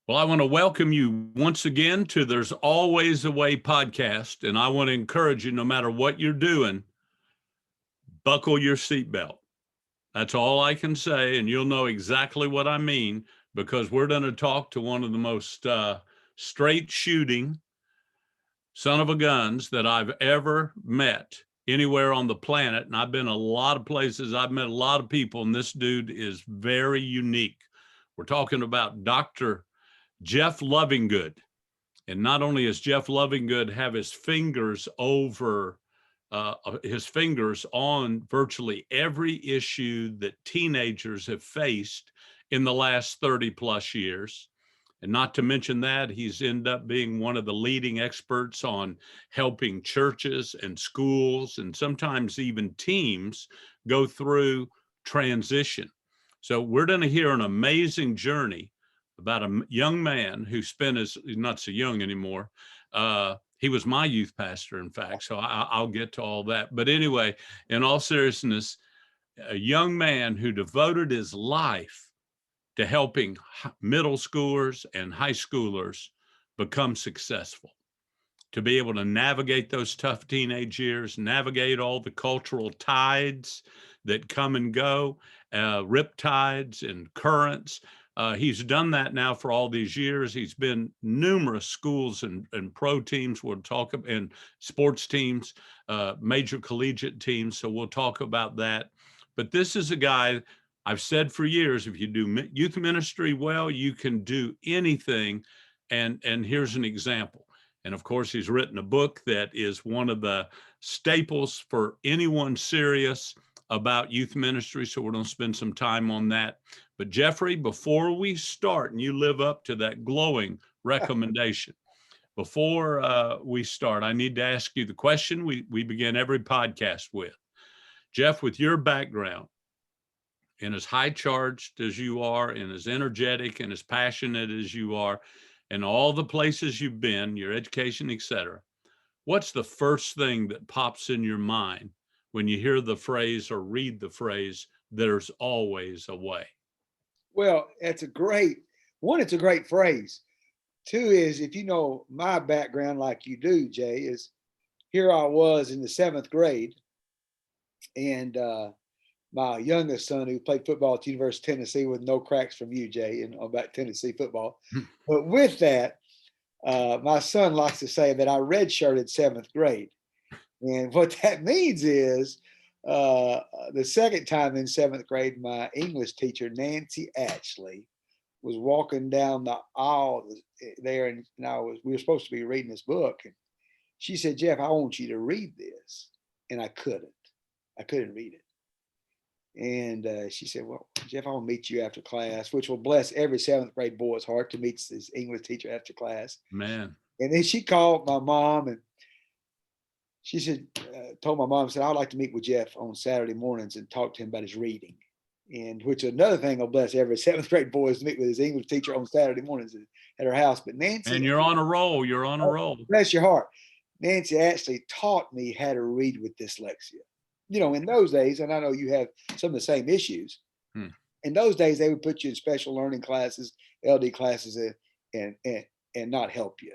Well, I want to welcome you once again to There's Always a Way podcast. And I want to encourage you, no matter what you're doing, buckle your seatbelt. That's all I can say. And you'll know exactly what I mean, because we're going to talk to one of the most straight shooting son of a guns that I've ever met anywhere on the planet. And I've been a lot of places. I've met a lot of people, and this dude is very unique. We're talking about Dr. Jeff Lovingood. And not only does Jeff Lovingood have his fingers on virtually every issue that teenagers have faced in the last 30 plus years. And not to mention that, he's ended up being one of the leading experts on helping churches and schools and sometimes even teams go through transition. So we're going to hear an amazing journey about a young man who spent he's not so young anymore. He was my youth pastor, in fact, so I'll get to all that. But anyway, in all seriousness, a young man who devoted his life to helping middle schoolers and high schoolers become successful, to be able to navigate those tough teenage years, navigate all the cultural tides that come and go, riptides and currents. He's done that now for all these years. He's been numerous schools and pro teams. We'll talk about, and sports teams, major collegiate teams. So we'll talk about that. But this is a guy, I've said for years, if you do youth ministry well, you can do anything. And here's an example. And of course, he's written a book that is one of the staples for anyone serious about youth ministry. So we're going to spend some time on that. But Jeffrey, before we start, and you live up to that glowing recommendation, before we start, I need to ask you the question we begin every podcast with. Jeff, with your background, and as high charged as you are, and as energetic and as passionate as you are, and all the places you've been, your education, etc., what's the first thing that pops in your mind when you hear the phrase or read the phrase, there's always a way? Well, it's a great phrase. Two is, if you know my background like you do, Jay, is here I was in the 7th grade, and my youngest son, who played football at the University of Tennessee, with no cracks from you, Jay, and about Tennessee football. But with that, my son likes to say that I redshirted 7th grade. And what that means is the second time in 7th grade, my English teacher, Nancy Ashley, was walking down the aisle there, and we were supposed to be reading this book. And she said, "Jeff, I want you to read this." And I couldn't read it. And she said, "Well, Jeff, I want to meet you after class," which will bless every 7th grade boy's heart, to meet his English teacher after class. Man. And then she called my mom, and she said, told my mom, said, "I'd like to meet with Jeff on Saturday mornings and talk to him about his reading." And which is another thing will bless every 7th grade boy, is to meet with his English teacher on Saturday mornings at her house. But Nancy. And you're on a roll. You're on a roll. Bless your heart. Nancy actually taught me how to read with dyslexia. You know, in those days, and I know you have some of the same issues. In those days, they would put you in special learning classes, LD classes, and not help you.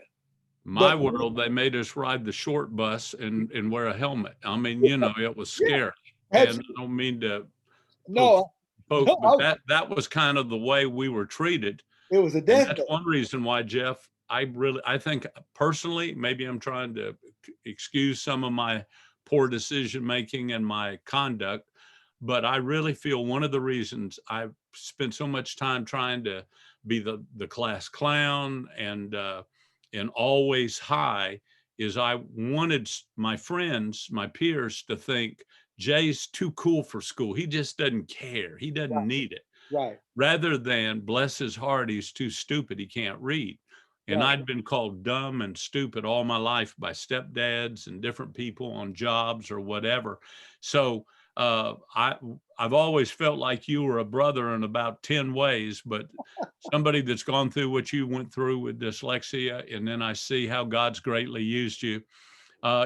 My world, they made us ride the short bus and wear a helmet. I mean, you know, it was scary. And I don't mean to poke, but that was kind of the way we were treated. It was a death. That's one reason why, Jeff, I think personally, maybe I'm trying to excuse some of my poor decision making and my conduct, but I really feel one of the reasons I've spent so much time trying to be the class clown and always high is I wanted my friends, my peers, to think Jay's too cool for school. He just doesn't care. He doesn't need it. Right. Rather than, bless his heart, he's too stupid. He can't read. And Right. I'd been called dumb and stupid all my life by stepdads and different people on jobs or whatever. So I've always felt like you were a brother in about 10 ways, but somebody that's gone through what you went through with dyslexia, and then I see how God's greatly used you.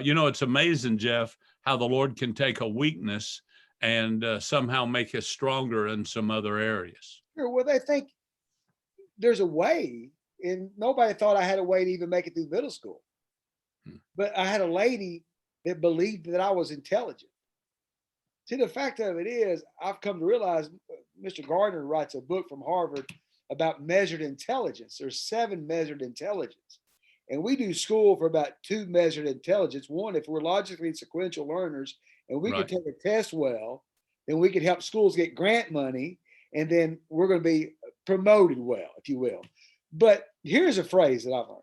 You know, it's amazing, Jeff, how the Lord can take a weakness and somehow make us stronger in some other areas. Sure. Well, they think there's a way and nobody thought I had a way to even make it through middle school. But I had a lady that believed that I was intelligent. See, the fact of it is, I've come to realize Mr. Gardner writes a book from Harvard about measured intelligence. There's 7 measured intelligence. And we do school for about 2 measured intelligence. One, if we're logically sequential learners and we can take a test well, then we can help schools get grant money, and then we're going to be promoted well, if you will. But here's a phrase that I've learned.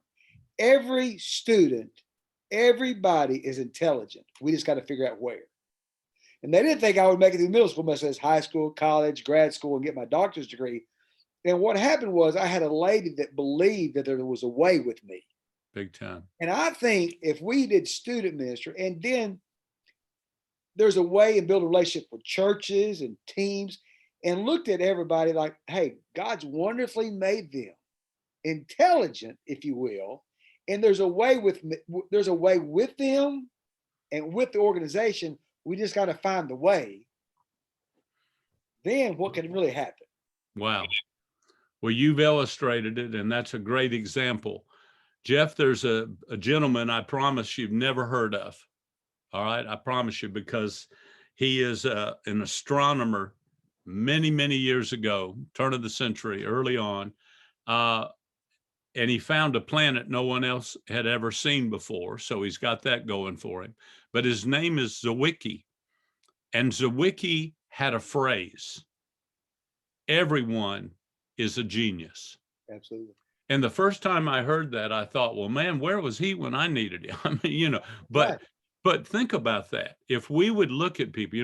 Every student, everybody is intelligent. We just got to figure out where. And they didn't think I would make it through middle school, much as high school, college, grad school, and get my doctor's degree. And what happened was I had a lady that believed that there was a way with me. Big time. And I think if we did student ministry, and then there's a way and build a relationship with churches and teams, and looked at everybody like, hey, God's wonderfully made them intelligent, if you will. And there's a way with them and with the organization. We just got to find the way. Then what can really happen? Wow. Well, you've illustrated it, and that's a great example. Jeff, there's a gentleman I promise you've never heard of. All right. I promise you, because he is an astronomer many, many years ago, turn of the century, early on. And he found a planet no one else had ever seen before. So he's got that going for him. But his name is Zwicky. And Zwicky had a phrase: everyone is a genius. Absolutely. And the first time I heard that, I thought, well, man, where was he when I needed him? I mean, but think about that. If we would look at people,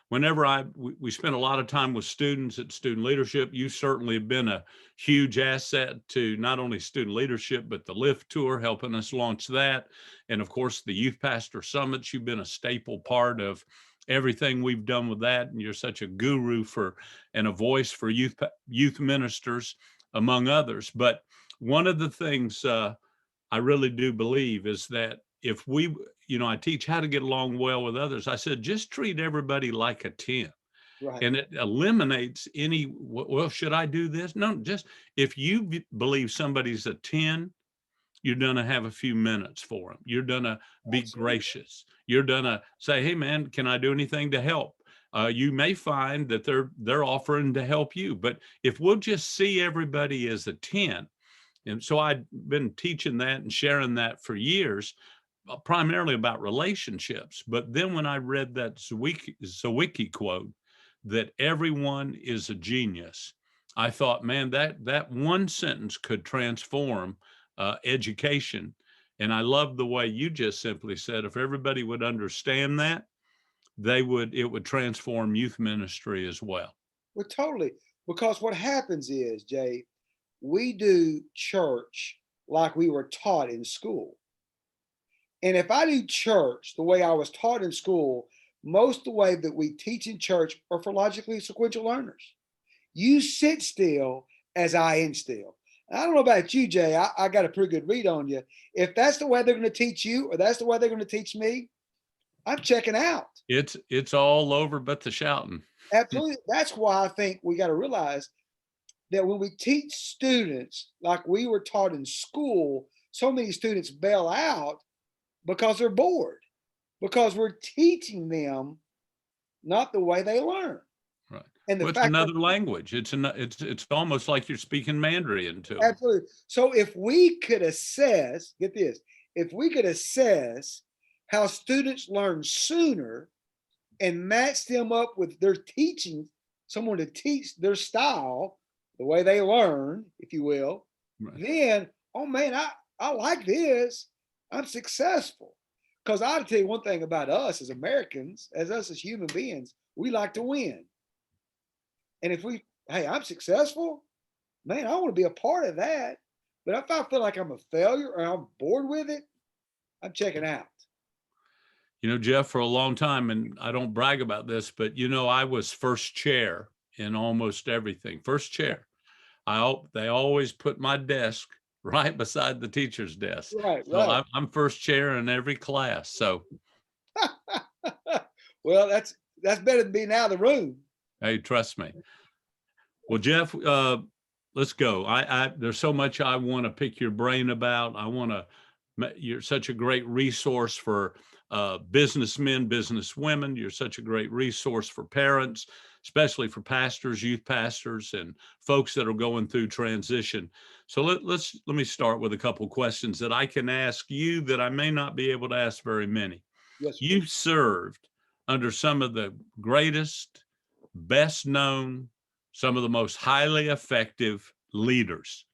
whenever we spend a lot of time with students at student leadership. You certainly have been a huge asset to not only student leadership, but the Lift Tour, helping us launch that. And of course, the Youth Pastor Summits, you've been a staple part of everything we've done with that. And you're such a guru and a voice for youth ministers, among others. But one of the things I really do believe is that if we, I teach how to get along well with others. I said, just treat everybody like a 10. Right. And it eliminates any, well, should I do this? No, just if you believe somebody's a 10, you're going to have a few minutes for them. You're going to be gracious. You're going to say, hey, man, can I do anything to help? You may find that they're offering to help you. But if we'll just see everybody as a 10, and so I've been teaching that and sharing that for years, primarily about relationships. But then when I read that Zwicky quote, that everyone is a genius, I thought, man, that one sentence could transform education. And I love the way you just simply said, if everybody would understand that, it would transform youth ministry as well. Well, totally. Because what happens is, Jay, we do church like we were taught in school. And if I do church the way I was taught in school, most of the way that we teach in church are for logically sequential learners. You sit still as I instill. I don't know about you, Jay. I got a pretty good read on you. If that's the way they're going to teach you, or that's the way they're going to teach me, I'm checking out. It's all over but the shouting. Absolutely. That's why I think we got to realize that when we teach students like we were taught in school, so many students bail out because they're bored, because we're teaching them not the way they learn. Right. And it's another language. It's almost like you're speaking Mandarin to them. Absolutely. So if we could assess, get this, if we could assess how students learn sooner and match them up with their teaching, someone to teach their style, the way they learn, if you will, right, then, oh man, I like this. I'm successful. Because I'll tell you one thing about us as Americans, as human beings, we like to win. And if I'm successful, man, I want to be a part of that. But if I feel like I'm a failure or I'm bored with it, I'm checking out. Jeff, for a long time, and I don't brag about this, but I was first chair in almost everything. First chair. They always put my desk right beside the teacher's desk. Right. So I'm first chair in every class. So well, that's better than being out of the room. Hey, trust me. Well, Jeff, let's go. There's so much I want to pick your brain about. You're such a great resource for businessmen, businesswomen. You're such a great resource for parents, especially for pastors, youth pastors, and folks that are going through transition. So let me start with a couple questions that I can ask you that I may not be able to ask very many. Yes, sir. You served under some of the greatest, best known, some of the most highly effective leaders.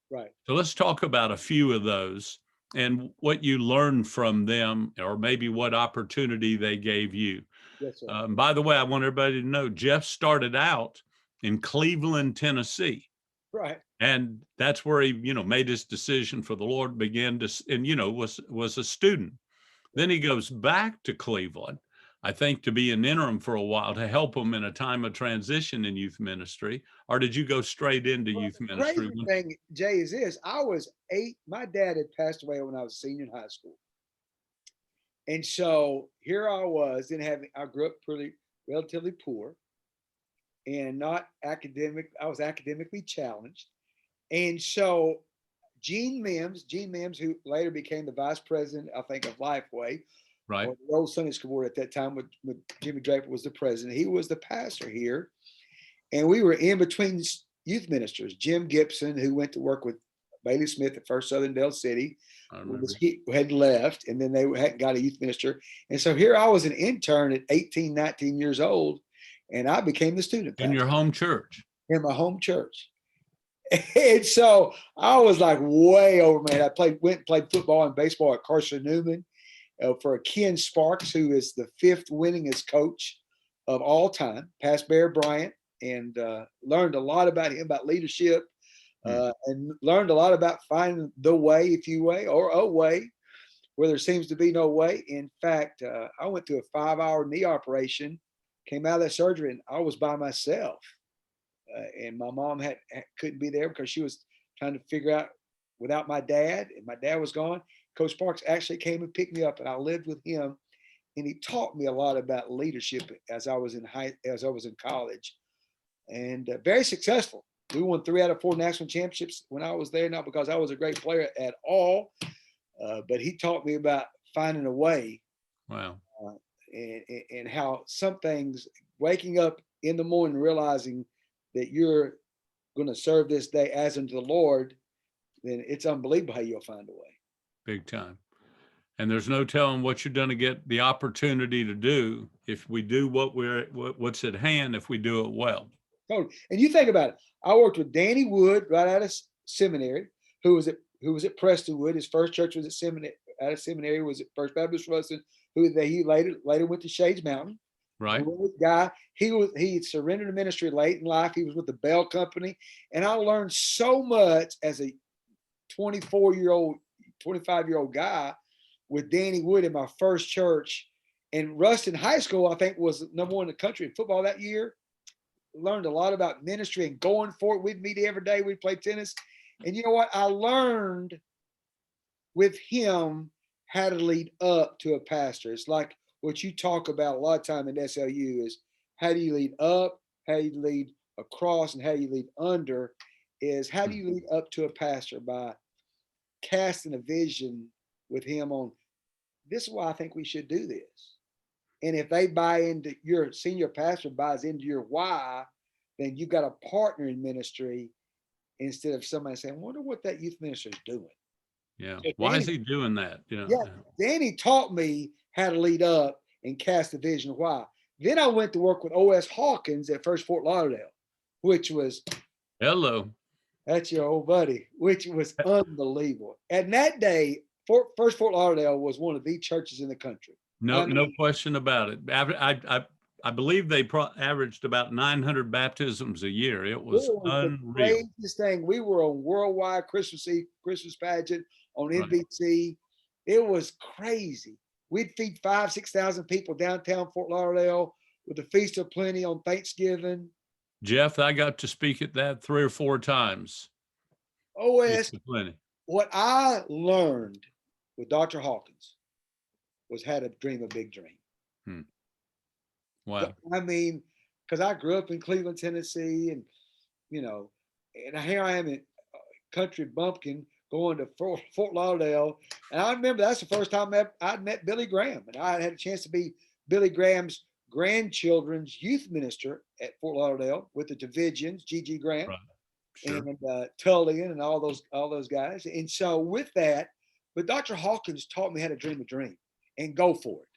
Right. So let's talk about a few of those and what you learned from them, or maybe what opportunity they gave you. Yes, sir. By the way, I want everybody to know Jeff started out in Cleveland, Tennessee. Right. And that's where he, made his decision for the Lord, began to, and, was a student. Then he goes back to Cleveland, I think, to be an interim for a while to help them in a time of transition in youth ministry. Or did you go straight into Well, youth the ministry? crazy thing, Jay, is this. I was 8. My dad had passed away when I was a senior in high school. And so here I was, I grew up pretty relatively poor and not academic. I was academically challenged. And so Gene Mims, who later became the vice president, I think, of Lifeway, Right. or the old Sunday school board at that time, with Jimmy Draper was the president. He was the pastor here. And we were in between youth ministers. Jim Gibson, who went to work with Bailey Smith at First Southern Dale City, he had left, and then they hadn't got a youth minister. And so here I was, an intern at 18, 19 years old, and I became the student pastor. In your home church. In my home church. And so I was like way over, man. I went and played football and baseball at Carson Newman for Ken Sparks, who is the 5th winningest coach of all time, past Bear Bryant, and learned a lot about him, about leadership, and learned a lot about finding the way, if you way, or a way where there seems to be no way. In fact, I went through a 5-hour knee operation, came out of that surgery, and I was by myself. And my mom couldn't be there because she was trying to figure out without my dad, and my dad was gone. Coach Sparks actually came and picked me up, and I lived with him, and he taught me a lot about leadership as I was in college, and very successful. We won 3 out of 4 national championships when I was there, not because I was a great player at all, but he taught me about finding a way. Wow. And how some things, waking up in the morning, realizing that you're going to serve this day as unto the Lord, then it's unbelievable how you'll find a way. Big time. And there's no telling what you're going to get the opportunity to do if we do what's at hand, if we do it well. Totally. And you think about it. I worked with Danny Wood right out of seminary, who was at Prestonwood. His first church was at seminary. Out of seminary was at First Baptist Ruston, who he later went to Shades Mountain. Right. Great guy. He surrendered to ministry late in life. He was with the Bell Company, and I learned so much as a 25-year-old guy with Danny Wood in my first church. And Ruston High School, I think, was number 1 in the country in football that year. Learned a lot about ministry and going for it. We'd meet every day. We'd play tennis. And you know what? I learned with him how to lead up to a pastor. It's like what you talk about a lot of time in SLU is how do you lead up, how do you lead across, and how do you lead under, is how do you lead up to a pastor by casting a vision with him on, this is why I think we should do this. And if they buy into, your senior pastor buys into your why, then you got a partner in ministry instead of somebody saying, I wonder what that youth minister is doing. Yeah. Why is he doing that? Yeah. Danny taught me how to lead up and cast a vision. Why? Then I went to work with O.S. Hawkins at First Fort Lauderdale, which was, hello, that's your old buddy, which was unbelievable. And that day, First Fort Lauderdale was one of the churches in the country. No question about it. I believe they averaged about 900 baptisms a year. It was unreal. The craziest thing. We were on Worldwide Christmas pageant on NBC. Right. It was crazy. We'd feed 5,000-6,000 people downtown Fort Lauderdale with the Feast of Plenty on Thanksgiving. Jeff, I got to speak at that 3 or 4 times. OS, what I learned with Dr. Hawkins was how to dream a big dream. Wow. I mean, because I grew up in Cleveland, Tennessee, and, And here I am in country bumpkin going to Fort Lauderdale. And I remember that's the first time I'd met Billy Graham. And I had a chance to be Billy Graham's grandchildren's youth minister at Fort Lauderdale with the Davidians, G.G. Graham, Right. Sure. and Tullian and all those guys. And so with that, but Dr. Hawkins taught me how to dream a dream and go for it.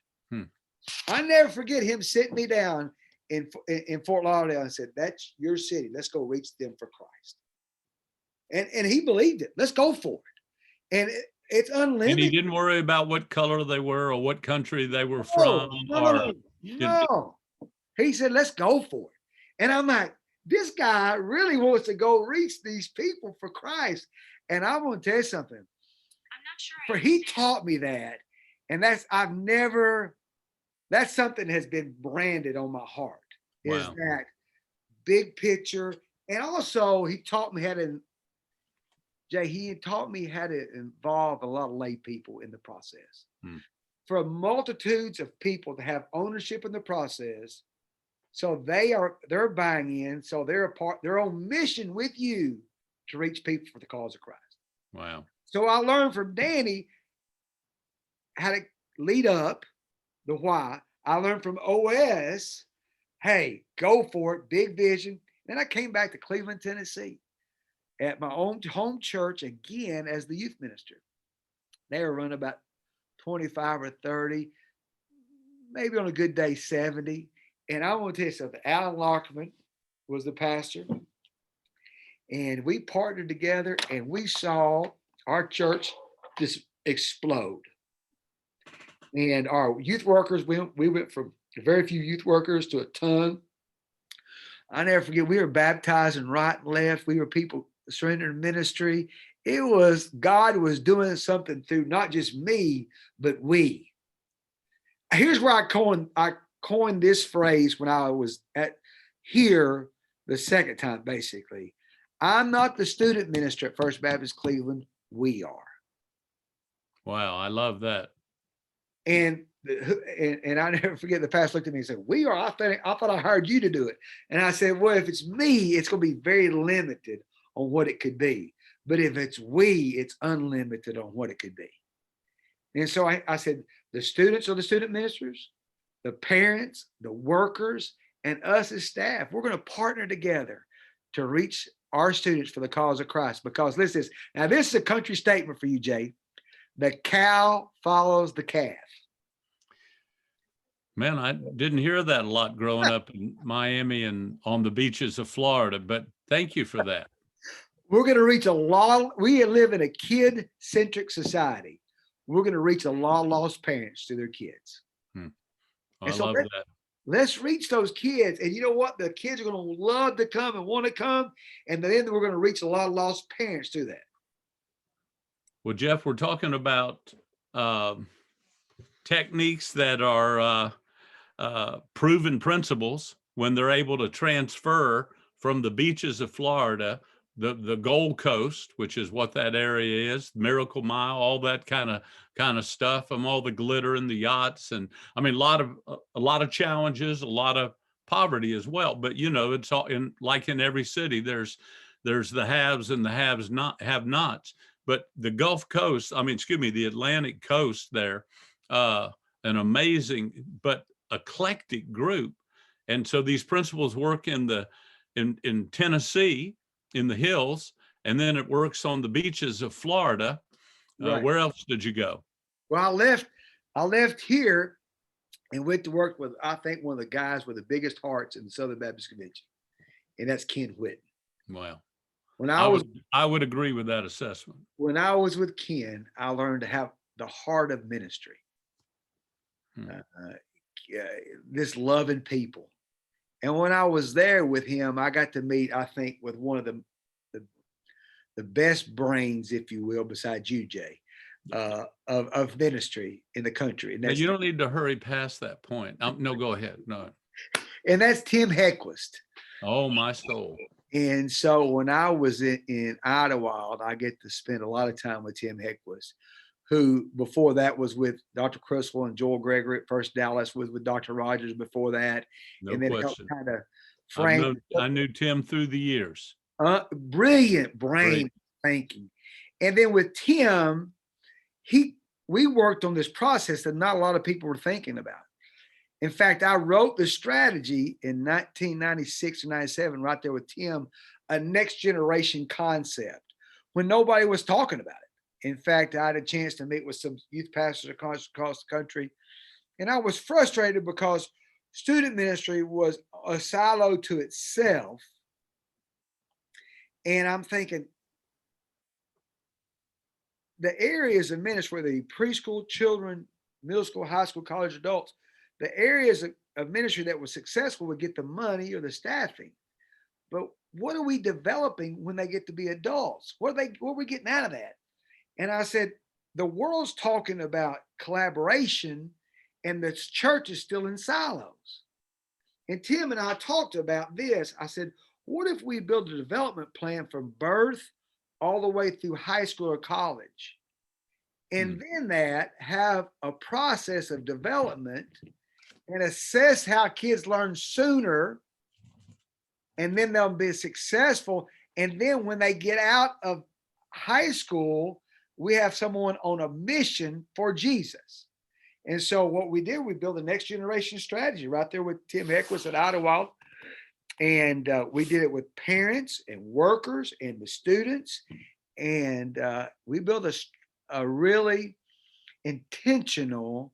I never forget him sitting me down in Fort Lauderdale and said, "That's your city. Let's go reach them for Christ." And he believed it. Let's go for it. And it's unlimited. And he didn't worry about what color they were or what country they were from. No. He said, "Let's go for it." And I'm like, this guy really wants to go reach these people for Christ. And I'm going to tell you something. I'm not sure. For he taught me that. And that's something that has been branded on my heart. Wow. Is that big picture. And also he taught me how to, Jay, he had taught me how to involve a lot of lay people in the process. For multitudes of people to have ownership in the process, so they're buying in, so they're on mission with you to reach people for the cause of Christ. Wow. So I learned from Danny how to lead up, the why. I learned from OS, hey, go for it, big vision. Then I came back to Cleveland, Tennessee at my own home church again as the youth minister. They were running about 25 or 30, maybe on a good day, 70. And I want to tell you something. Alan Lockerman was the pastor. And we partnered together and we saw our church just explode. And our youth workers, we went from very few youth workers to a ton. I never forget, we were baptizing right and left. We were people surrendering ministry. It was, God was doing something through not just me, but we. Here's where I coined this phrase when I was here the second time, basically. I'm not the student minister at First Baptist Cleveland. We are. Wow, I love that. And I never forget, the pastor looked at me and said, "We are." I thought I hired you to do it. And I said, "Well, if it's me, it's going to be very limited on what it could be. But if it's we, it's unlimited on what it could be." And so I said, the students are the student ministers, the parents, the workers, and us as staff, we're going to partner together to reach our students for the cause of Christ. Because listen, now this is a country statement for you, Jay. The cow follows the calf. Man, I didn't hear that a lot growing up in Miami and on the beaches of Florida, but thank you for that. We're going to reach a lot. We live in a kid-centric society. We're going to reach a lot of lost parents to their kids. I love that. Let's reach those kids. And you know what? The kids are going to love to come and want to come. And then we're going to reach a lot of lost parents through that. Well, Jeff, we're talking about techniques that are proven principles when they're able to transfer from the beaches of Florida, the Gold Coast, which is what that area is, Miracle Mile, all that kind of stuff, and all the glitter and the yachts, and I mean a lot of challenges, a lot of poverty as well. But you know, it's all in every city. There's the haves and the have-nots. But the Gulf Coast, the Atlantic coast there, an amazing but eclectic group. And so these principles work in Tennessee, in the hills, and then it works on the beaches of Florida. Right. Where else did you go? Well, I left here and went to work with, I think, one of the guys with the biggest hearts in the Southern Baptist Convention, and that's Ken Whitten. Wow. When I would agree with that assessment. When I was with Ken, I learned to have the heart of ministry. This loving people. And when I was there with him, I got to meet, I think, with one of the best brains, if you will, besides you, Jay, of ministry in the country. And you don't need to hurry past that point. No, go ahead. No. And that's Tim Heckquist. Oh, my soul. And so when I was in Idlewild, I get to spend a lot of time with Tim Heckquist, who before that was with Dr. Criswell and Joel Gregory at First Dallas, was with Dr. Rogers before that. No and then question. Helped kind of frame. I knew Tim through the years. Brilliant brain thinking. And then with Tim, we worked on this process that not a lot of people were thinking about. In fact, I wrote the strategy in 1996 or 97, right there with Tim, a next generation concept when nobody was talking about it. In fact, I had a chance to meet with some youth pastors across the country, and I was frustrated because student ministry was a silo to itself. And I'm thinking, the areas of ministry, whether preschool, children, middle school, high school, college, adults, the areas of ministry that was successful would get the money or the staffing. But what are we developing when they get to be adults? What are we getting out of that? And I said, the world's talking about collaboration and the church is still in silos. And Tim and I talked about this. I said, what if we build a development plan from birth all the way through high school or college? And then that have a process of development and assess how kids learn sooner, and then they'll be successful. And then when they get out of high school, we have someone on a mission for Jesus. And so what we did, we built a next generation strategy right there with Tim Eckwas at Idlewild. And we did it with parents and workers and the students. And we built a really intentional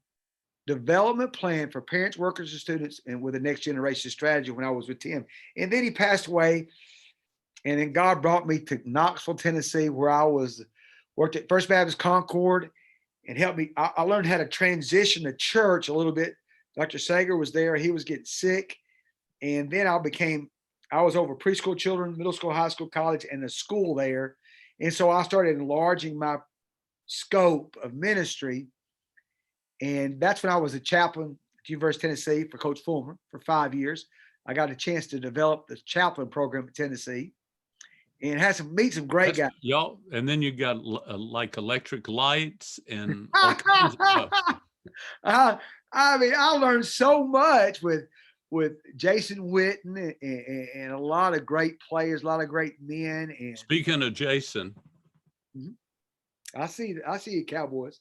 development plan for parents, workers, and students, and with a next generation strategy when I was with Tim. And then he passed away. And then God brought me to Knoxville, Tennessee, where I worked at First Baptist Concord and helped me. I learned how to transition the church a little bit. Dr. Sager was there. He was getting sick. And then I was over preschool children, middle school, high school, college, and the school there. And so I started enlarging my scope of ministry. And that's when I was a chaplain at University of Tennessee for Coach Fulmer for 5 years. I got a chance to develop the chaplain program at Tennessee and had meet some great guys. Y'all, and then you got like electric lights and all kinds of stuff. I mean, I learned so much with Jason Witten and a lot of great players, a lot of great men. And speaking of Jason, I see you, Cowboys.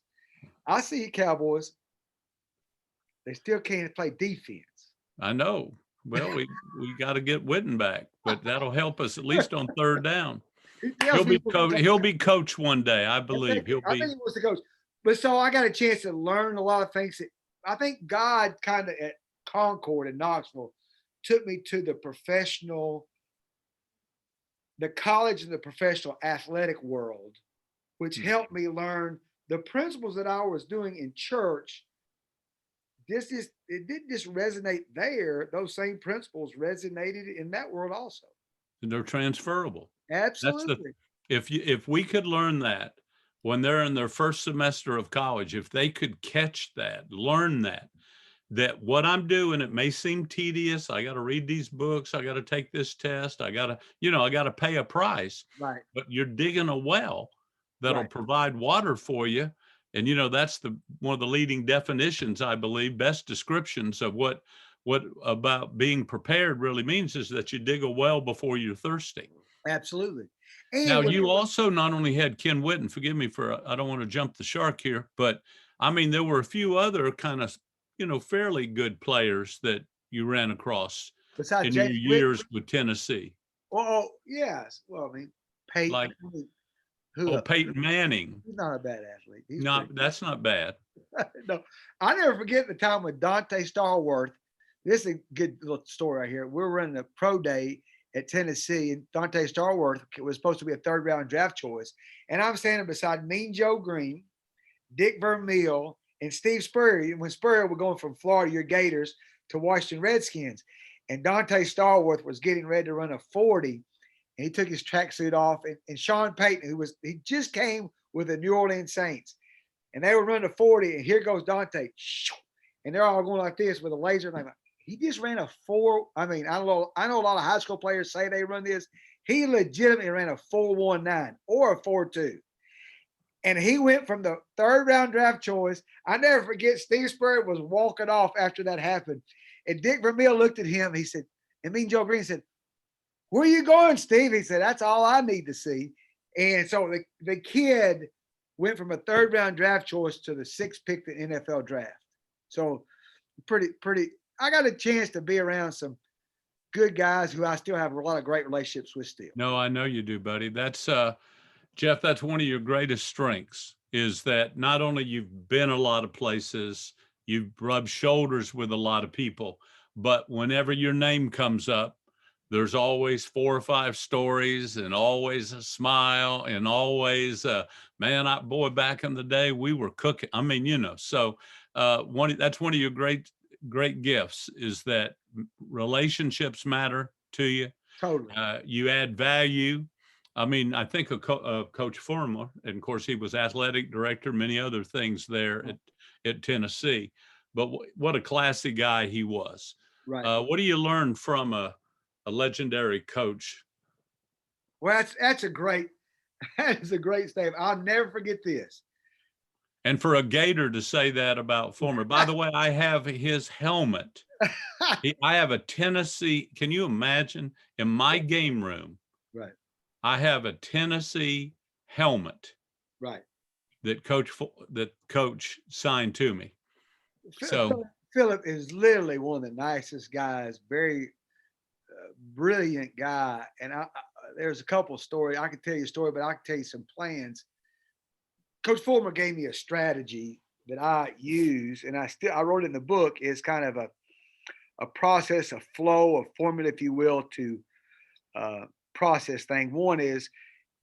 I see you, Cowboys. They still can't play defense. I know. Well, we got to get Witten back, but that'll help us at least on third down. He'll be coach one day, I believe. I think he was the coach. But so I got a chance to learn a lot of things that I think God kind of at Concord in Knoxville took me to the college and the professional athletic world, which helped me learn the principles that I was doing in church. It didn't just resonate there. Those same principles resonated in that world also. And they're transferable. Absolutely. If we could learn that when they're in their first semester of college, if they could catch that, learn that what I'm doing, it may seem tedious. I got to read these books. I got to take this test. I got to pay a price. Right. But you're digging a well that'll provide water for you. And, that's one of the leading definitions, I believe, best descriptions of what about being prepared really means is that you dig a well before you're thirsty. Absolutely. And now, you also not only had Ken Witten, forgive me I don't want to jump the shark here, but I mean, there were a few other kind of, fairly good players that you ran across in your years with Tennessee. Oh, yes. Well, I mean, Peyton. Peyton Manning. He's not a bad athlete. That's not bad. No, I never forget the time with Dante Starworth. This is a good little story right here. We were running a pro day at Tennessee, and Dante Starworth was supposed to be a third-round draft choice. And I'm standing beside Mean Joe Green, Dick Vermeil, and Steve Spurrier. When Spurrier was going from Florida, your Gators, to Washington Redskins. And Dante Starworth was getting ready to run a 40. And he took his tracksuit off, and Sean Payton, he just came with the New Orleans Saints, and they were running a 40, and here goes Dante, and they're all going like this with a laser. And I'm like, he just ran a 4. I mean, I know a lot of high school players say they run this. He legitimately ran a 4.19 or a 4.2, and he went from the third-round draft choice. I never forget. Steve Spurrier was walking off after that happened, and Dick Vermeil looked at him. He said, and Mean Joe Green said, where you going, Steve? He said, that's all I need to see. And so the kid went from a 3rd round draft choice to the 6th pick in the NFL draft. So pretty, I got a chance to be around some good guys who I still have a lot of great relationships with still. No, I know you do, buddy. That's Jeff, that's one of your greatest strengths, is that not only you've been a lot of places, you've rubbed shoulders with a lot of people, but whenever your name comes up, there's always 4 or 5 stories and always a smile and always, man, boy, back in the day, we were cooking. I mean, so that's one of your great gifts, is that relationships matter to you. Totally. You add value. I mean, I think of Coach Foreman, and of course, he was athletic director, many other things there at Tennessee. But what a classy guy he was. Right. What do you learn from a legendary coach? Well, that is a great statement. I'll never forget this. And for a Gator to say that about Foreman. By the way, I have his helmet. I have a Tennessee. Can you imagine, in my game room? Right. I have a Tennessee helmet. Right. That coach signed to me. So Philip is literally one of the nicest guys, very brilliant guy. And there's a couple of stories. I can tell you a story, but I can tell you some plans. Coach Foreman gave me a strategy that I use, and I wrote it in the book. Is kind of a process, a flow, a formula, if you will, to process things. One is,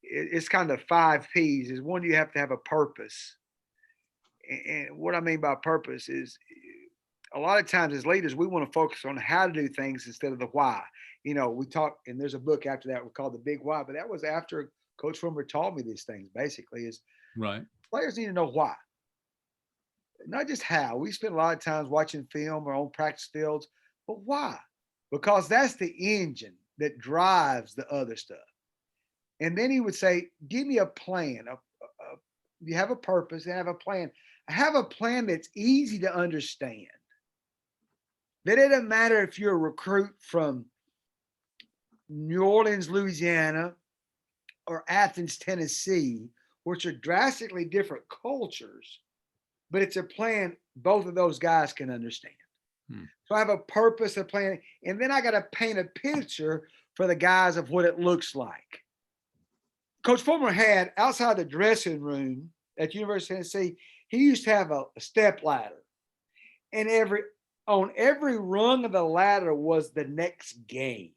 it's kind of 5 P's. Is one, you have to have a purpose. And what I mean by purpose is, a lot of times as leaders, we want to focus on how to do things instead of the why. We talk, and there's a book after that called The Big Why, but that was after Coach Foreman taught me these things. Basically, is right. Players need to know why, not just how. We spend a lot of times watching film or on practice fields, but why? Because that's the engine that drives the other stuff. And then he would say, give me a plan. You have a purpose and have a plan. I have a plan that's easy to understand. That it doesn't matter if you're a recruit from New Orleans, Louisiana, or Athens, Tennessee, which are drastically different cultures, but it's a plan both of those guys can understand. So I have a purpose, a plan, and then I got to paint a picture for the guys of what it looks like. Coach Foreman had, outside the dressing room at University of Tennessee, he used to have a step ladder. And on every rung of the ladder was the next game.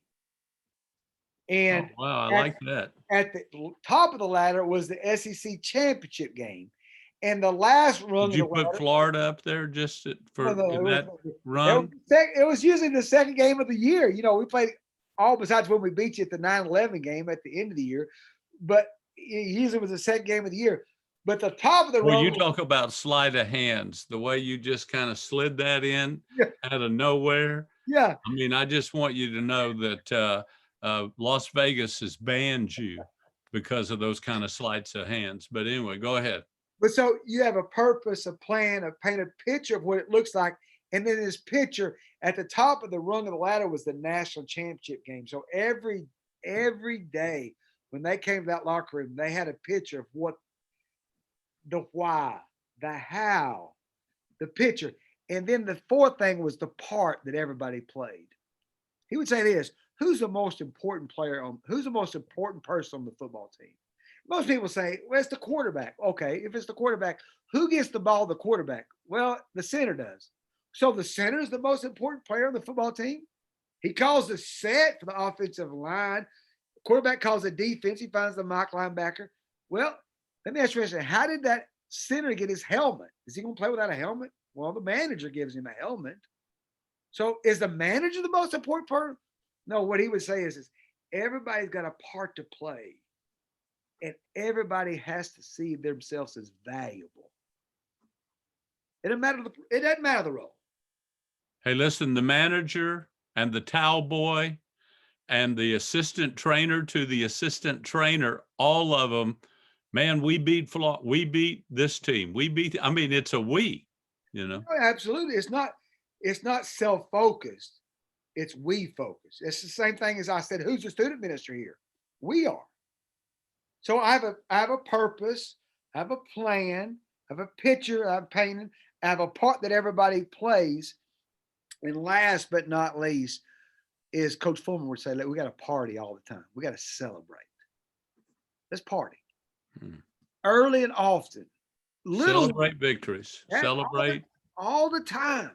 And wow, I like that. At the top of the ladder was the SEC championship game. And the last rung Did you of the ladder, put Florida up there just for that run? It was usually the second game of the year. We played all besides when we beat you at the 9-11 game at the end of the year. But it usually was the second game of the year. But the top of the rung. You talk about sleight of hands, the way you just kind of slid that in out of nowhere. Yeah. I mean, I just want you to know that Las Vegas has banned you because of those kind of sleights of hands. But anyway, go ahead. But so you have a purpose, a plan, paint a picture of what it looks like. And then this picture at the top of the rung of the ladder was the national championship game. So every day when they came to that locker room, they had a picture of what, the why, the how, the picture. And then the fourth thing was the part that everybody played. He would say this: who's the most important who's the most important person on the football team? Most people say, well, it's the quarterback. Okay, if it's the quarterback, who gets the ball? The quarterback. Well, the center does. So the center is the most important player on the football team. He calls the set for the offensive line. The quarterback calls the defense. He finds the mock linebacker. Well, let me ask you a question. How did that center get his helmet? Is he going to play without a helmet? Well, the manager gives him a helmet. So is the manager the most important person? No, what he would say is everybody's got a part to play. And everybody has to see themselves as valuable. It doesn't matter the role. Hey, listen, the manager and the towel boy and the assistant trainer to the assistant trainer, all of them, man, we beat this team. It's a we, Absolutely. It's not self-focused. It's we focus. It's the same thing as I said, who's the student minister here? We are. So I have a purpose, I have a plan, I have a picture I'm painting, I have a part that everybody plays. And last but not least is Coach Fulmer would say, we got to party all the time. We got to celebrate. Let's party. Early and often. Little Celebrate victories. Celebrate. all the time.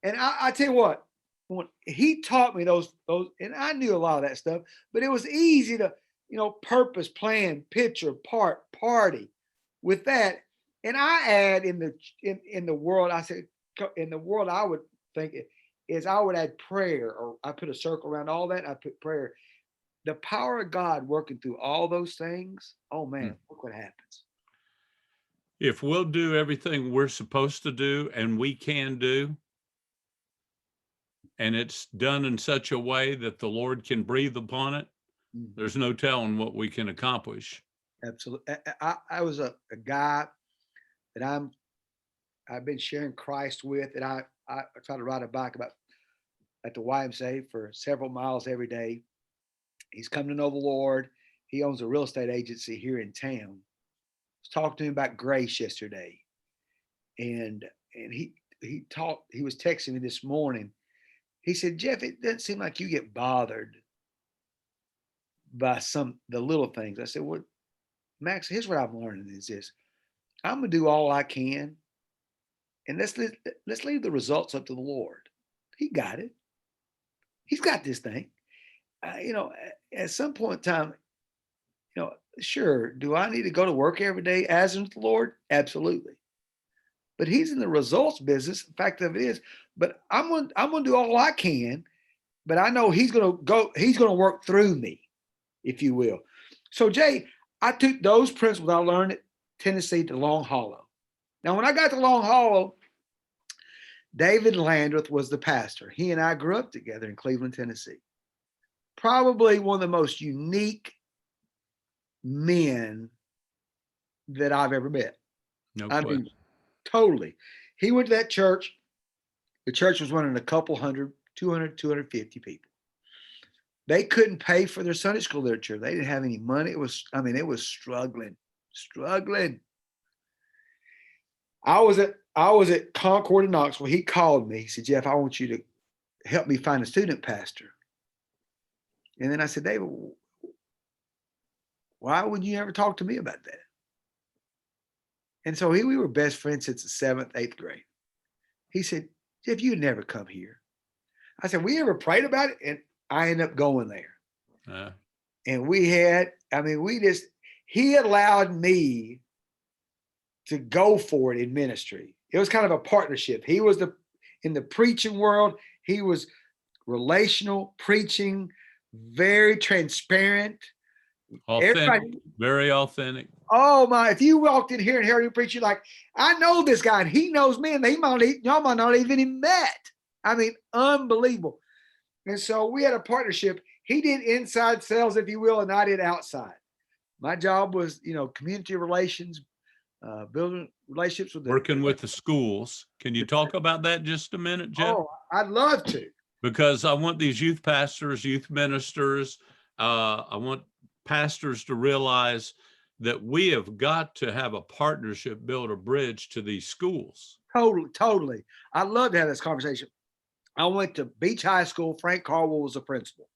And I tell you what, when he taught me those, and I knew a lot of that stuff, but it was easy to, purpose, plan, picture, party with that. And I add in the world, I said, in the world, I would think is I would add prayer, or I put a circle around all that. I put prayer. The power of God working through all those things. Oh man, look what happens. If we'll do everything we're supposed to do and we can do, and it's done in such a way that the Lord can breathe upon it, there's no telling what we can accomplish. Absolutely. I was a guy that I've been sharing Christ with, and I try to ride a bike at the YMCA for several miles every day. He's come to know the Lord. He owns a real estate agency here in town. I was talking to him about grace yesterday, and he was texting me this morning. He said, Jeff, it doesn't seem like you get bothered by the little things. I said, well, Max, here's what I'm learning is this. I'm gonna do all I can, and let's leave the results up to the Lord. He got it. He's got this thing. At some point in time, sure, do I need to go to work every day as unto the Lord? Absolutely. But he's in the results business. The fact of it is, but I'm gonna do all I can, but I know he's gonna work through me, if you will. So Jay, I took those principles I learned at Tennessee to Long Hollow. Now, when I got to Long Hollow, David Landreth was the pastor. He and I grew up together in Cleveland, Tennessee. Probably one of the most unique men that I've ever met. No I question. mean, totally. He went to that church. The church was running a couple hundred, 200, 250 people. They couldn't pay for their Sunday school literature. They didn't have any money. It was struggling. I was at Concord in Knoxville. He called me. He said, Jeff, I want you to help me find a student pastor. And then I said, David, why would you ever talk to me about that? And so we were best friends since the 7th, 8th grade. He said, Jeff, you'd never come here. I said, we ever prayed about it? And I ended up going there. And he allowed me to go for it in ministry. It was kind of a partnership. He was in the preaching world. He was relational, preaching, very transparent. Authentic, very authentic. Oh my, if you walked in here and heard him preach, you're like, I know this guy and he knows me, and y'all might not even met. I mean, unbelievable. And so we had a partnership. He did inside sales, if you will, and I did outside. My job was, community relations, building relationships with working with the schools. Can you talk about that just a minute, Jeff? Oh, I'd love to. Because I want these youth pastors, youth ministers, I want pastors to realize that we have got to have a partnership, build a bridge to these schools. Totally. I'd love to have this conversation. I went to Beach High School. Frank Carwell was the principal.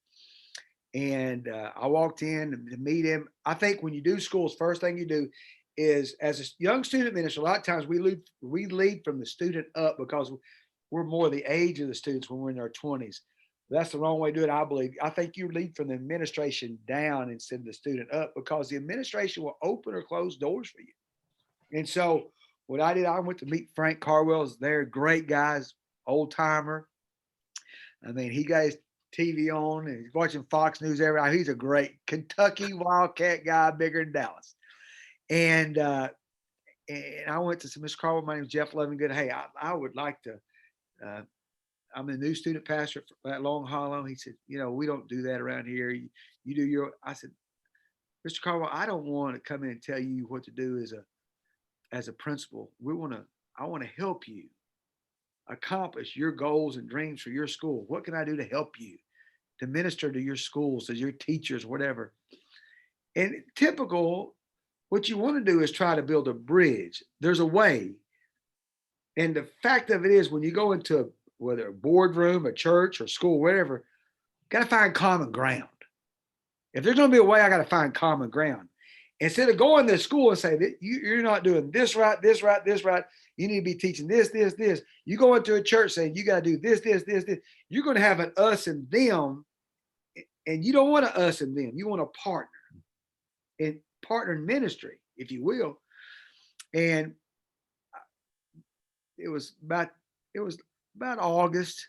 And I walked in to meet him. I think when you do schools, first thing you do is, as a young student minister, a lot of times we lead from the student up, because we're more the age of the students when we're in our 20s. That's the wrong way to do it, I believe. I think you lead from the administration down instead of the student up, because the administration will open or close doors for you. And so what I did, I went to meet Frank Carwell. They're great guys, old timer. I mean, he got his TV on and he's watching Fox News every night. He's a great Kentucky Wildcat guy, bigger than Dallas. And I went to Mr. Carwell. My name is Jeff Lovingood. Hey, I would like to. I'm the new student pastor at Long Hollow. He said, we don't do that around here. You do your. I said, Mr. Carwell, I don't want to come in and tell you what to do as a principal. I want to help you accomplish your goals and dreams for your school? What can I do to help you, to minister to your schools, to your teachers, whatever? And typical, what you want to do is try to build a bridge. There's a way. And the fact of it is, when you go into whether a boardroom, a church, or school, whatever, got to find common ground. If there's going to be a way, I got to find common ground. Instead of going to school and say that you're not doing this right, this right, this right, you need to be teaching this, this, this. You go into a church saying you got to do this, this, this, this. You're going to have an us and them, and you don't want an us and them. You want a partner, and partner in ministry, if you will. And it was about August,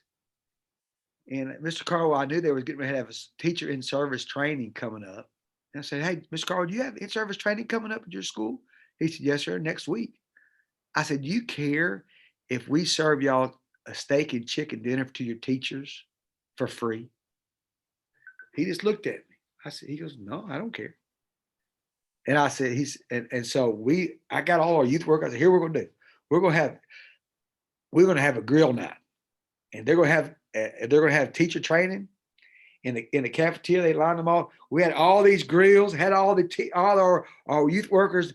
and Mr. Carl, I knew they were getting ready to have a teacher in service training coming up. And I said, "Hey, Mr. Carl, do you have in service training coming up at your school?" He said, "Yes, sir, next week." I said, "Do you care if we serve y'all a steak and chicken dinner to your teachers for free?" He just looked at me. He goes, "No, I don't care." And I said, and so I got all our youth workers. I said, "Here we're going to do. We're going to have a grill night, and they're going to have teacher training in the cafeteria." They lined them all. We had all these grills, had all our youth workers.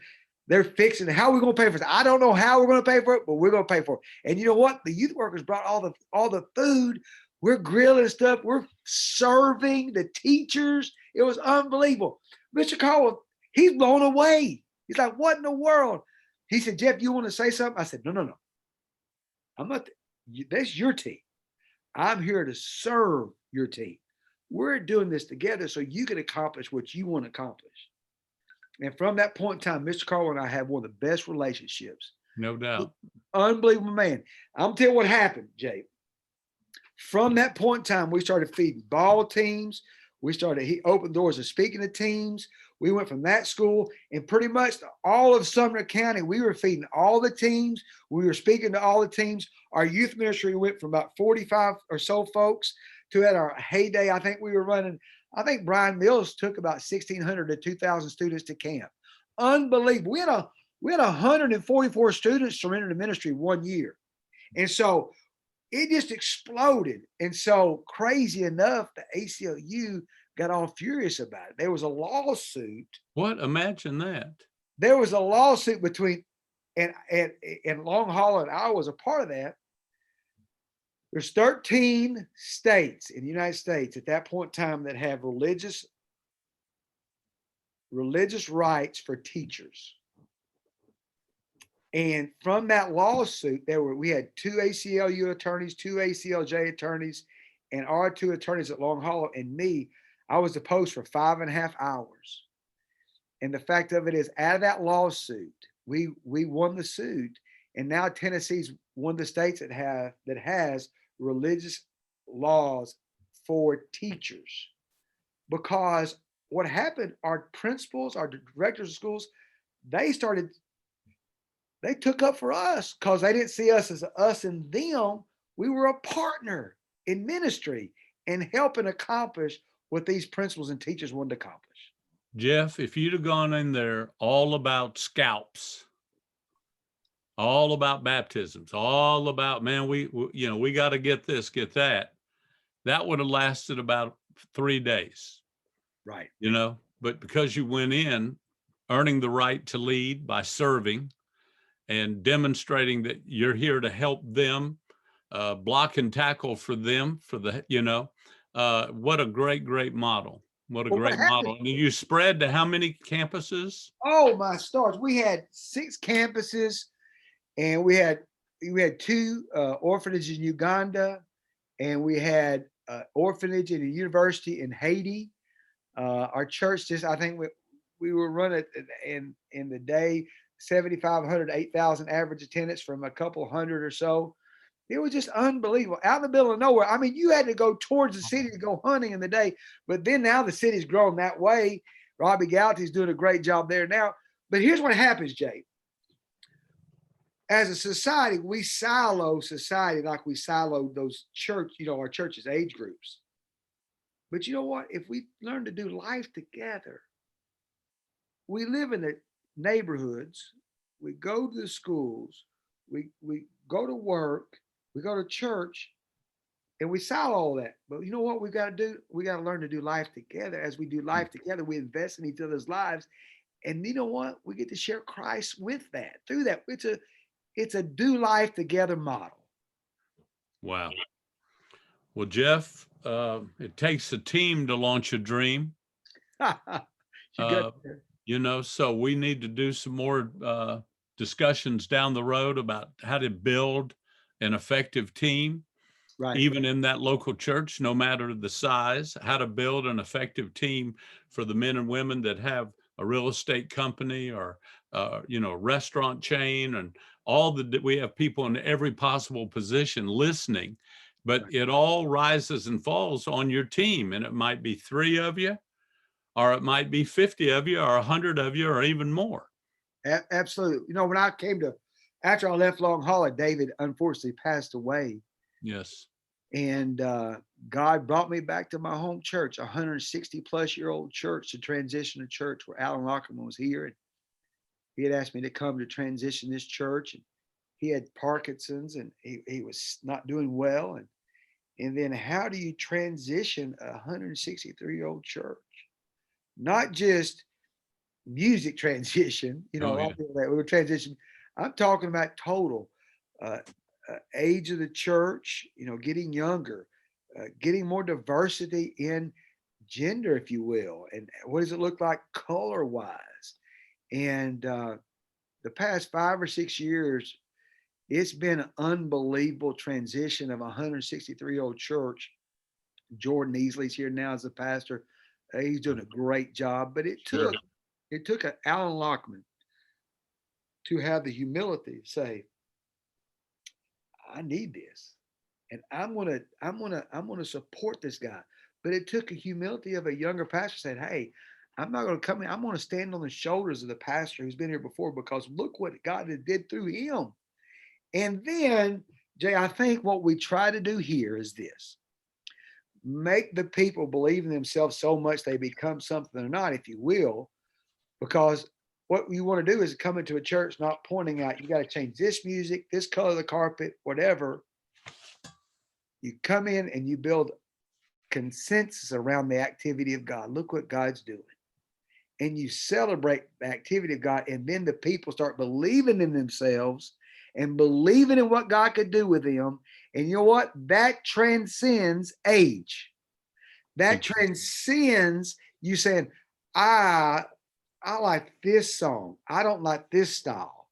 They're fixing it. How are we going to pay for it? I don't know how we're going to pay for it, but we're going to pay for it. And you know what? The youth workers brought all the food. We're grilling stuff. We're serving the teachers. It was unbelievable. Mr. Caldwell, he's blown away. He's like, "What in the world?" He said, "Jeff, you want to say something?" I said, No. I'm not. That's your team. I'm here to serve your team. We're doing this together so you can accomplish what you want to accomplish." And from that point in time, Mr. Carl and I have one of the best relationships. No doubt. Unbelievable man. I'm telling you what happened, Jay. From that point in time, we started feeding ball teams. He opened doors to speaking to teams. We went from that school, and pretty much all of Sumner County, we were feeding all the teams. We were speaking to all the teams. Our youth ministry went from about 45 or so folks to, at our heyday, I think Brian Mills took about 1,600 to 2,000 students to camp. Unbelievable. We had 144 students surrender to ministry one year. And so it just exploded. And so, crazy enough, the ACLU got all furious about it. There was a lawsuit. What? Imagine that. There was a lawsuit between, and Long Hollow, and I was a part of that. There's 13 states in the United States at that point in time that have religious rights for teachers. And from that lawsuit, we had 2 ACLU attorneys, 2 ACLJ attorneys, and our 2 attorneys at Long Hollow, and me. I was deposed for 5.5 hours. And the fact of it is, out of that lawsuit, we won the suit, and now Tennessee's one of the states that has religious laws for teachers. Because what happened, our principals, our directors of schools, they took up for us because they didn't see us as us and them. We were a partner in ministry and helping accomplish what these principals and teachers wanted to accomplish. Jeff, if you'd have gone in there all about scalps, all about baptisms, all about, man, we got to get this, get that, that would have lasted about 3 days. Right. But because you went in earning the right to lead by serving and demonstrating that you're here to help them, block and tackle for them, what a great model. What a great model. And you spread to how many campuses? Oh, my stars. We had 6 campuses, and we had 2 orphanages in Uganda, and we had an orphanage in a university in Haiti. Our church I think we were running in the day 7,500, 8,000 average attendance from a couple hundred or so. It was just unbelievable. Out in the middle of nowhere. I mean, you had to go towards the city to go hunting in the day, but then now the city's grown that way. Robbie Galty's doing a great job there now. But here's what happens, Jay. As a society, we silo society like we siloed those our church's age groups. But you know what? If we learn to do life together, we live in the neighborhoods, we go to the schools, we go to work, We go to church and we sell all that. But you know what we got to do? We got to learn to do life together. As we do life together, we invest in each other's lives. And you know what? We get to share Christ with that, through that. It's a do life together model. Wow. Well, Jeff, it takes a team to launch a dream. You got there. You know, so we need to do some more discussions down the road about how to build an effective team, Right. even in that local church, no matter the size, how to build an effective team for the men and women that have a real estate company or, you know, restaurant chain, and we have people in every possible position listening, but Right. it all rises and falls on your team. And it might be 3 of you, or it might be 50 of you, or 100 of you, or even more. Absolutely. You know, when I came to, after I left Long Hollow, David unfortunately passed away. Yes. And God brought me back to my home church, 160-plus-year-old church, to transition a church where Alan Lockerman was here. And he had asked me to come to transition this church. And he had Parkinson's, and he was not doing well. And then how do you transition a 163-year-old church? Not just music transition, you know, Oh, a lot yeah. of people that we would transition. I'm talking about total uh, age of the church, you know, getting younger, getting more diversity in gender, if you will, and what does it look like color wise? And the past 5 or 6 years, it's been an unbelievable transition of a 163-year-old church. Jordan Easley's here now as a pastor. He's doing a great job, but Sure. it took an Alan Lockman to have the humility to say, I need this. And I'm gonna support this guy. But it took a humility of a younger pastor saying, hey, I'm not gonna come in, I'm gonna stand on the shoulders of the pastor who's been here before, because look what God did through him. And then, Jay, I think what we try to do here is this: make the people believe in themselves so much they become something they're not, if you will, because what you want to do is come into a church not pointing out, you got to change this music, this color of the carpet, whatever. You come in and you build consensus around the activity of God. Look what God's doing. And you celebrate the activity of God. And then the people start believing in themselves and believing in what God could do with them. And you know what? That transcends age. That transcends you saying, I like this song. I don't like this style.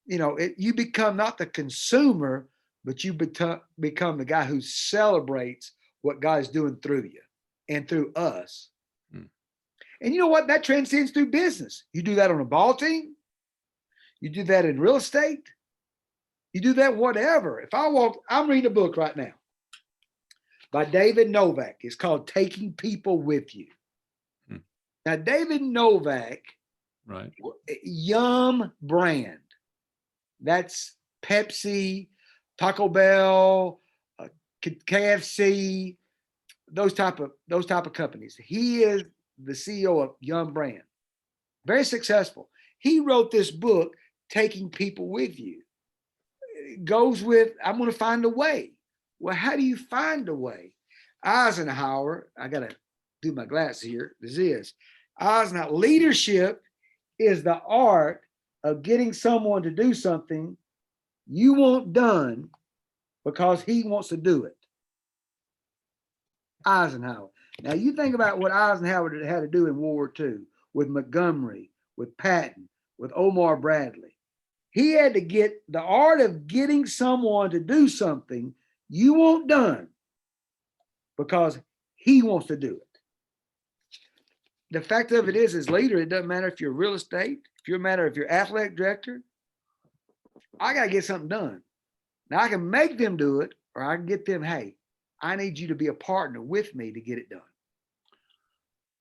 You know, you become not the consumer, but you become the guy who celebrates what God's doing through you and through us. And you know what? That transcends through business. You do that on a ball team. You do that in real estate. You do that whatever. If I'm reading a book right now by David Novak. It's called Taking People With You. Now, David Novak, Right. Yum brand. That's Pepsi, Taco Bell, KFC, those type of companies. He is the CEO of Yum brand. Very successful. He wrote this book, Taking People With You. It goes with, I'm going to find a way. Well, how do you find a way? Eisenhower, I got to do my glasses here. This is Eisenhower. Leadership is the art of getting someone to do something you want done because he wants to do it. Eisenhower. Now you think about what Eisenhower had to do in World War II with Montgomery, with Patton, with Omar Bradley. He had to get the art of getting someone to do something you want done because he wants to do it. The fact of it is, as leader, it doesn't matter if you're real estate, if you're athletic director, I got to get something done. Now I can make them do it, or I can get them, hey, I need you to be a partner with me to get it done.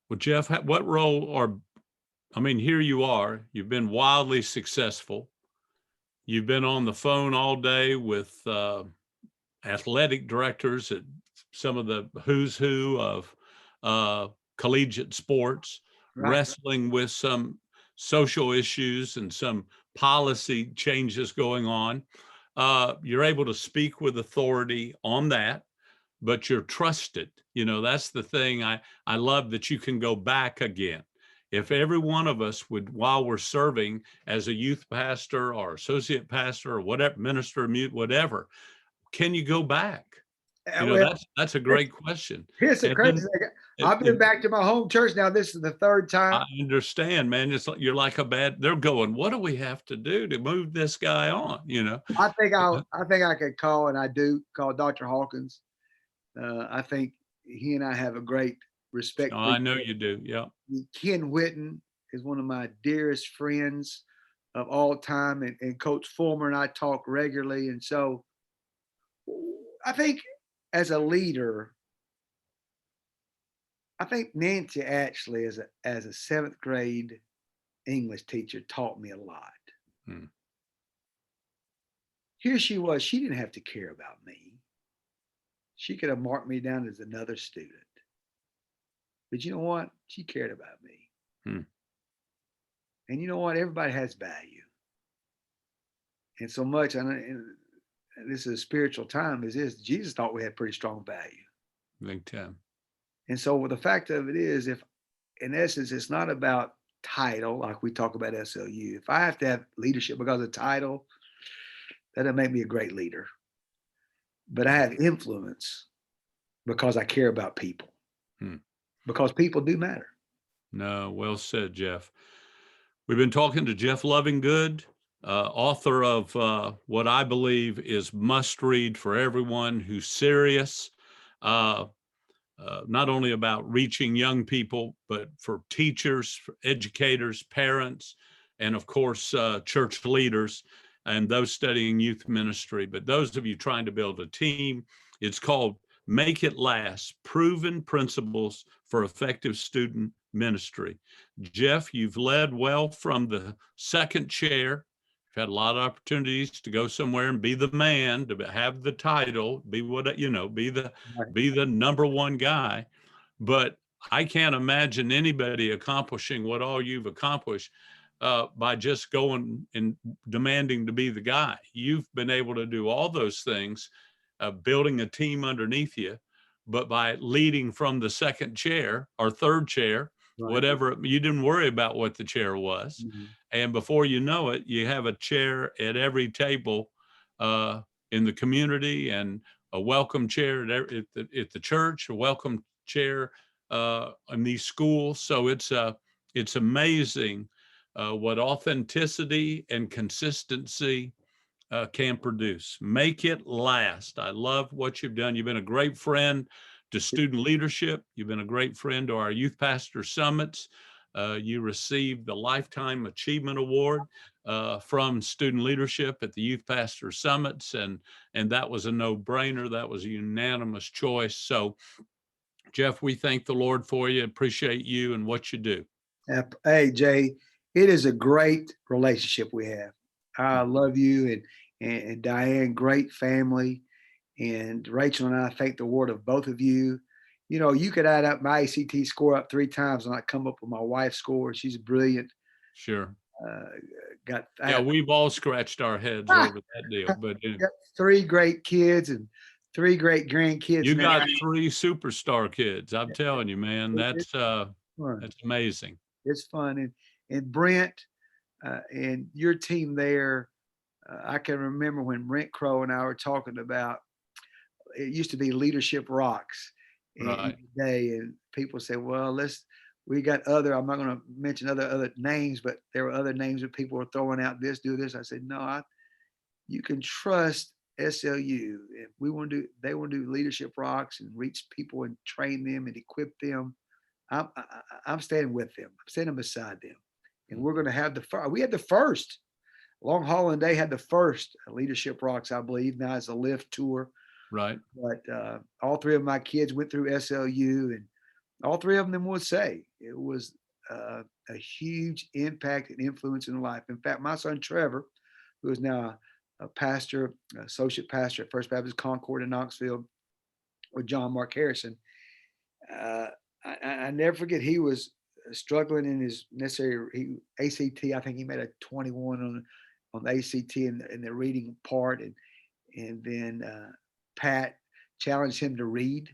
Well, Jeff, what role here you are, you've been wildly successful. You've been on the phone all day with athletic directors at some of the who's who of collegiate sports, Right. wrestling with some social issues and some policy changes going on. you're able to speak with authority on that, but you're trusted. You know, that's the thing. I love that you can go back again. If every one of us would, while we're serving as a youth pastor or associate pastor or whatever, minister, mute, whatever, can you go back? You know, Well, that's a great question. here's the And crazy then thing. I've been back to my home church now. This is the third time. I understand, man. It's like you're like a bad. They're going. What do we have to do to move this guy on? You know. I think I could call, and I do call Dr. Hawkins. I think he and I have a great respect Oh, for I each know other. you do. Yeah. Ken Whitten is one of my dearest friends of all time, and Coach Fulmer and I talk regularly. And so I think as a leader, I think Nancy actually, as a seventh grade English teacher, taught me a lot. Hmm. Here she was, she didn't have to care about me. She could have marked me down as another student. But you know what? She cared about me. Hmm. And you know what? Everybody has value. And so much, and this is a spiritual time, is this Jesus thought we had pretty strong value. Big time. And so the fact of it is, if in essence, it's not about title, like we talk about SLU. If I have to have leadership because of title, that doesn't make me a great leader. But I have influence because I care about people. Hmm. Because people do matter. No, well said, Jeff. We've been talking to Jeff Lovingood, author of what I believe is must read for everyone who's serious, not only about reaching young people, but for teachers, for educators, parents, and of course, church leaders and those studying youth ministry. But those of you trying to build a team, it's called Make It Last, Proven Principles for Effective Student Ministry. Jeff, you've led well from the second chair. You've had a lot of opportunities to go somewhere and be the man, to have the title, be what, you know, be the number one guy. But I can't imagine anybody accomplishing what all you've accomplished by just going and demanding to be the guy. You've been able to do all those things, building a team underneath you, but by leading from the second chair or third chair, Right. whatever, you didn't worry about what the chair was. Mm-hmm. And before you know it, you have a chair at every table in the community, and a welcome chair at the church, a welcome chair in these schools. So it's amazing what authenticity and consistency can produce. Make it last. I love what you've done. You've been a great friend to student leadership. You've been a great friend to our youth pastor summits. You received the Lifetime Achievement Award from student leadership at the youth pastor summits, and that was a no-brainer. That was a unanimous choice. So, Jeff, we thank the Lord for you. Appreciate you and what you do. Hey, Jay, it is a great relationship we have. I love you and Diane, great family. And Rachel and I thank the Lord of both of you. You know, you could add up my ACT score up 3 times and I come up with my wife's score. She's brilliant. Sure. Yeah, We've all scratched our heads over that deal, but got 3 great kids and 3 great grandkids. you now. got 3 superstar kids. I'm telling you, man, It's fun. that's amazing. It's fun. And Brent and your team there, I can remember when Brent Crow and I were talking about, it used to be Leadership Rocks Right. day, and people say, well, we got other, I'm not going to mention other names, but there were other names that people were throwing out, this, do this. I said, no, you can trust SLU. If they want to do Leadership Rocks and reach people and train them and equip them, I'm standing with them. I'm standing beside them. And we're going to have we had the first. Long Holland Day had the first Leadership Rocks, I believe. Now it's a lift tour. Right. But all 3 of my kids went through SLU, and all 3 of them would say it was a huge impact and influence in their life. In fact, my son Trevor, who is now a pastor, associate pastor at First Baptist Concord in Knoxville with John Mark Harrison, I never forget, he was struggling in his ACT. I think he made a 21 on the ACT in the reading part, and then Pat challenged him to read.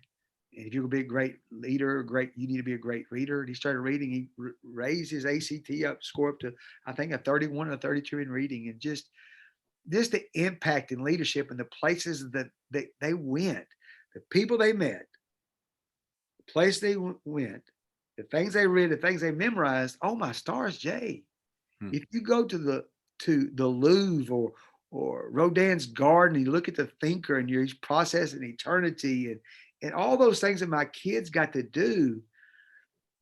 And if you're gonna be a great leader, you need to be a great reader. And he started reading. He raised his ACT score up to, I think, a 31 or 32 in reading, and just the impact in leadership and the places that they went, the people they met, the place they went, the things they read, the things they memorized. Oh my stars, Jay! If you go to the Louvre or Rodin's garden, and you look at the thinker, and you're processing eternity and all those things that my kids got to do,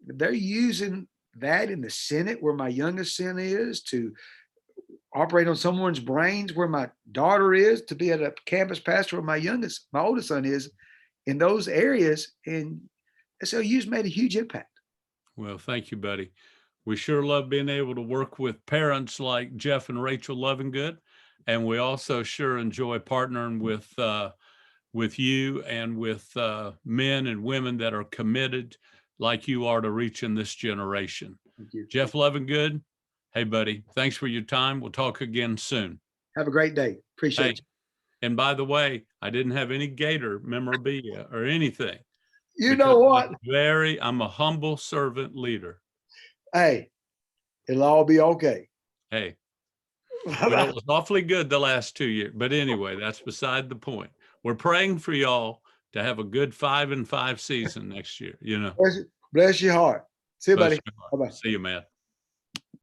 they're using that in the Senate, where my youngest son is, to operate on someone's brains, where my daughter is, to be at a campus pastor where my oldest son is, in those areas. And SLU's made a huge impact. Well, thank you, buddy. We sure love being able to work with parents like Jeff and Rachel Lovingood. And we also sure enjoy partnering with you and with men and women that are committed like you are to reaching this generation. Thank you. Jeff Lovingood, hey, buddy, thanks for your time. We'll talk again soon. Have a great day. Appreciate you. And by the way, I didn't have any Gator memorabilia or anything. You know what? I'm a humble servant leader. Hey, it'll all be okay. Hey, well, it was awfully good the last 2 years. But anyway, that's beside the point. We're praying for y'all to have a good 5-5 season next year. Bless your heart. See you, buddy. Bye-bye. See you, man.